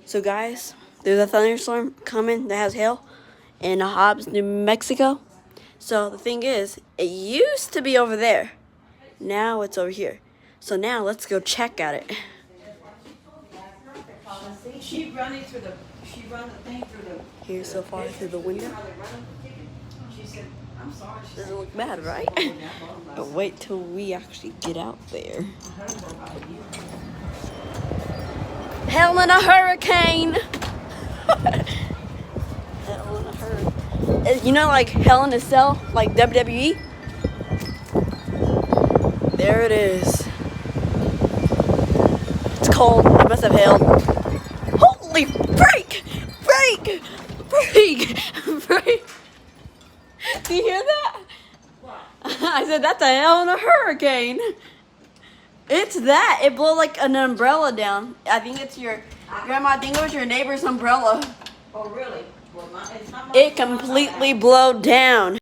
So guys, there's a thunderstorm coming that has hail in Hobbs, New Mexico. So the thing is, it used to be over there. Now it's over here. So now let's go check at it. She run the thing through the. Here so far through the window. She said, I'm sorry. Doesn't look bad, right? But wait till we actually get out there. Hell in a hurricane! Hell in a hurricane. You know, like Hell in a Cell, like WWE? There it is. It's cold. It must have hailed. Holy freak! Freak! Freak! Freak! Do you hear that? I said, that's a hell in a hurricane. It's that. It blew like an umbrella down. I think it's your, Grandma, I think it was your neighbor's umbrella. Oh, really? Well, it's not It completely blew down.